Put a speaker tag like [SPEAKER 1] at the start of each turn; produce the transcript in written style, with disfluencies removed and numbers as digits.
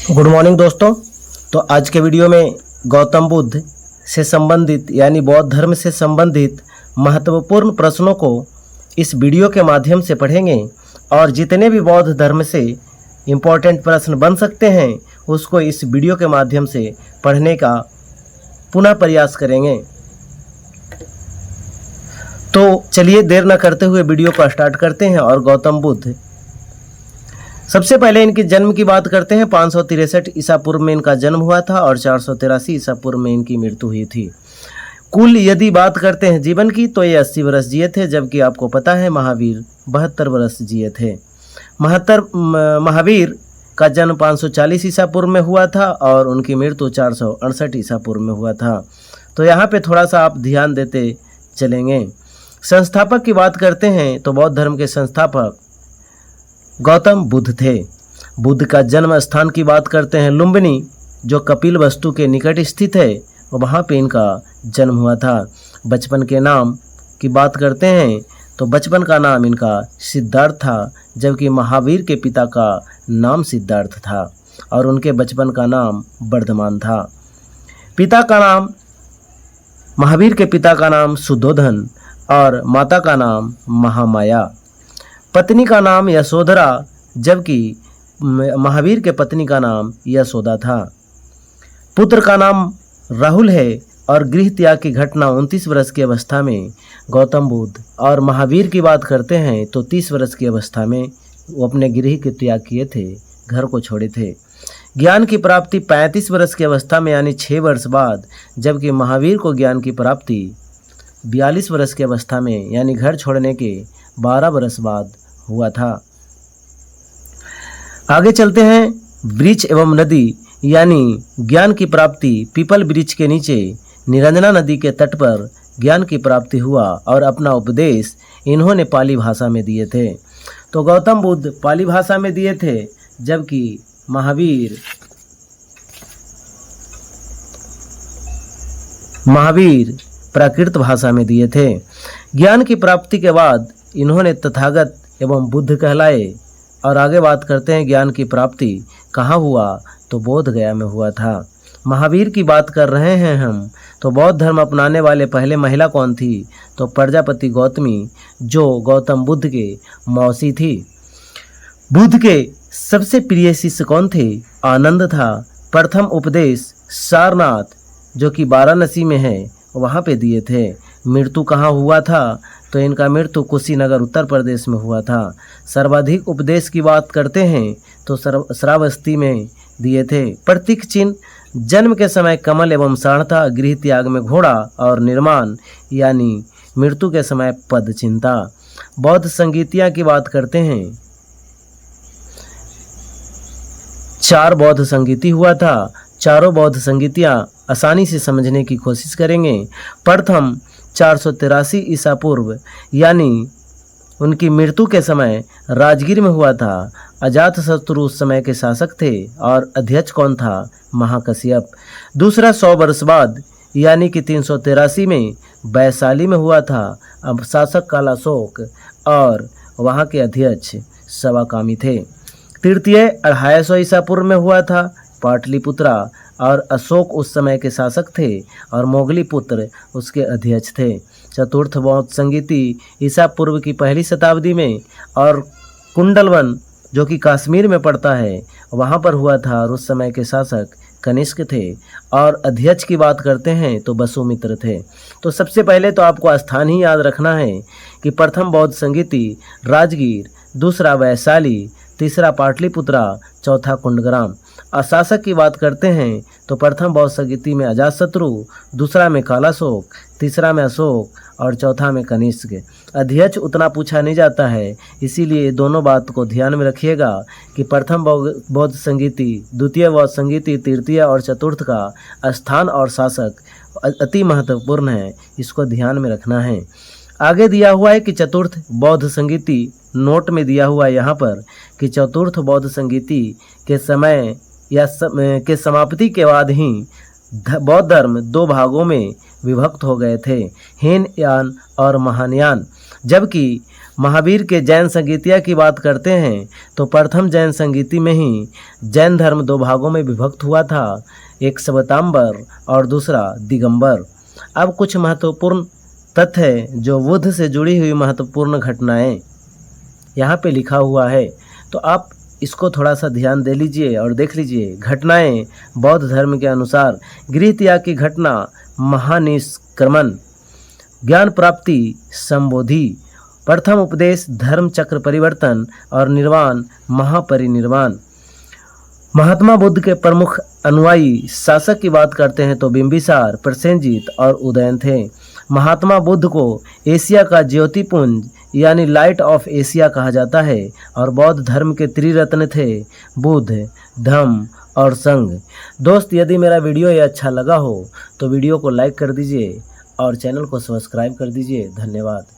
[SPEAKER 1] Good morning दोस्तों। तो आज के वीडियो में गौतम बुद्ध से संबंधित यानी बौद्ध धर्म से संबंधित महत्वपूर्ण प्रश्नों को इस वीडियो के माध्यम से पढ़ेंगे और जितने भी बौद्ध धर्म से इम्पोर्टेंट प्रश्न बन सकते हैं उसको इस वीडियो के माध्यम से पढ़ने का पुनः प्रयास करेंगे। तो चलिए देर न करते हुए वीडियो को स्टार्ट करते हैं। और गौतम बुद्ध, सबसे पहले इनके जन्म की बात करते हैं। 563 ईसा पूर्व में इनका जन्म हुआ था और 483 ईसा पूर्व में इनकी मृत्यु हुई थी। कुल यदि बात करते हैं जीवन की तो ये 80 वर्ष जिए थे, जबकि आपको पता है महावीर 72 वर्ष जिए थे। महावीर का जन्म 540 ईसा पूर्व में हुआ था और उनकी मृत्यु 468 ईसा पूर्व में हुआ था। तो यहाँ पे थोड़ा सा आप ध्यान देते चलेंगे। संस्थापक की बात करते हैं तो बौद्ध धर्म के संस्थापक गौतम बुद्ध थे। बुद्ध का जन्म स्थान की बात करते हैं लुम्बिनी, जो कपिल वस्तु के निकट स्थित है, वहाँ पे इनका जन्म हुआ था। बचपन के नाम की बात करते हैं तो बचपन का नाम इनका सिद्धार्थ था, जबकि महावीर के पिता का नाम सिद्धार्थ था और उनके बचपन का नाम वर्धमान था। पिता का नाम, महावीर के पिता का नाम सुद्धोधन और माता का नाम महामाया। पत्नी का नाम यशोधरा, जबकि महावीर के पत्नी का नाम यशोदा था। पुत्र का नाम राहुल है और गृह त्याग की घटना 29 वर्ष की अवस्था में गौतम बुद्ध और महावीर की बात करते हैं तो 30 वर्ष की अवस्था में वो अपने गृह के त्याग किए थे, घर को छोड़े थे। ज्ञान की प्राप्ति 35 वर्ष की अवस्था में यानी 6 वर्ष बाद, जबकि महावीर को ज्ञान की प्राप्ति 42 वर्ष की अवस्था में यानी घर छोड़ने के 12 वर्ष बाद हुआ था। आगे चलते हैं। वृक्ष एवं नदी यानी ज्ञान की प्राप्ति पीपल वृक्ष के नीचे निरंजना नदी के तट पर ज्ञान की प्राप्ति हुआ और अपना उपदेश इन्होंने पाली भाषा में दिए थे। तो गौतम बुद्ध पाली भाषा में दिए थे, जबकि महावीर प्राकृत भाषा में दिए थे। ज्ञान की प्राप्ति के बाद इन्होंने तथागत एवं बुद्ध कहलाए। और आगे बात करते हैं ज्ञान की प्राप्ति कहाँ हुआ तो बोध गया में हुआ था। महावीर की बात कर रहे हैं हम, तो बौद्ध धर्म अपनाने वाले पहले महिला कौन थी तो प्रजापति गौतमी, जो गौतम बुद्ध के मौसी थी। बुद्ध के सबसे प्रिय शिष्य कौन थे? आनंद था। प्रथम उपदेश सारनाथ, जो कि वाराणसी में है, वहाँ पे दिए थे। मृत्यु कहाँ हुआ था तो इनका मृत्यु कुशीनगर उत्तर प्रदेश में हुआ था। सर्वाधिक उपदेश की बात करते हैं तो श्रावस्ती में दिए थे। प्रतीक चिन्ह, जन्म के समय कमल एवं साढ़ था, गृह त्याग में घोड़ा और निर्माण यानी मृत्यु के समय पद चिन्ह था। बौद्ध संगीतियाँ की बात करते हैं, 4 बौद्ध संगीति हुआ था। चारों बौद्ध संगीतियाँ आसानी से समझने की कोशिश करेंगे। प्रथम 483 ईसा पूर्व यानी उनकी मृत्यु के समय राजगीर में हुआ था। अजातशत्रु उस समय के शासक थे और अध्यक्ष कौन था? महाकश्यप। दूसरा 100 वर्ष बाद यानी कि 383 में वैशाली में हुआ था। अब शासक कालाशोक और वहाँ के अध्यक्ष सवाकामी थे। तृतीय 250 ईसा पूर्व में हुआ था, पाटलिपुत्रा, और अशोक उस समय के शासक थे और मोगली पुत्र उसके अध्यक्ष थे। चतुर्थ बौद्ध संगीति ईसा पूर्व की पहली शताब्दी में और कुंडलवन, जो कि कश्मीर में पड़ता है, वहाँ पर हुआ था और उस समय के शासक कनिष्क थे। और अध्यक्ष की बात करते हैं तो वसुमित्र थे। तो सबसे पहले तो आपको स्थान ही याद रखना है कि प्रथम बौद्ध संगीति राजगीर, दूसरा वैशाली, तीसरा पाटलिपुत्रा, चौथा कुंडग्राम। अशासक की बात करते हैं तो प्रथम बौद्ध संगीति में अजातशत्रु, दूसरा में कालाशोक, तीसरा में अशोक और चौथा में कनिष्क। अध्यक्ष उतना पूछा नहीं जाता है, इसीलिए दोनों बात को ध्यान में रखिएगा कि प्रथम बौद्ध संगीति, द्वितीय बौद्ध संगीति, तृतीय और चतुर्थ का स्थान और शासक अति महत्वपूर्ण है, इसको ध्यान में रखना है। आगे दिया हुआ है कि चतुर्थ बौद्ध संगीति, नोट में दिया हुआ है यहाँ पर कि चतुर्थ बौद्ध संगीति के समय या के समाप्ति के बाद ही बौद्ध धर्म 2 भागों में विभक्त हो गए थे, हीनयान और महायान। जबकि महावीर के जैन संगीतिया की बात करते हैं तो प्रथम जैन संगीति में ही जैन धर्म 2 भागों में विभक्त हुआ था, एक श्वेतांबर और दूसरा दिगंबर। अब कुछ महत्वपूर्ण तथ्य जो बुद्ध से जुड़ी हुई महत्वपूर्ण घटनाएं यहाँ पे लिखा हुआ है, तो आप इसको थोड़ा सा ध्यान दे लीजिए और देख लीजिए। घटनाएं बौद्ध धर्म के अनुसार: गृह त्याग की घटना महानिष्क्रमण, ज्ञान प्राप्ति संबोधि, प्रथम उपदेश धर्म चक्र परिवर्तन और निर्वाण महापरिनिर्वाण। महात्मा बुद्ध के प्रमुख अनुयायी शासक की बात करते हैं तो बिंबिसार, प्रसेनजीत और उदयन थे। महात्मा बुद्ध को एशिया का ज्योतिपुंज यानी लाइट ऑफ एशिया कहा जाता है और बौद्ध धर्म के त्रिरत्न थे बुद्ध, धम्म और संघ। दोस्त, यदि मेरा वीडियो ये अच्छा लगा हो तो वीडियो को लाइक कर दीजिए और चैनल को सब्सक्राइब कर दीजिए। धन्यवाद।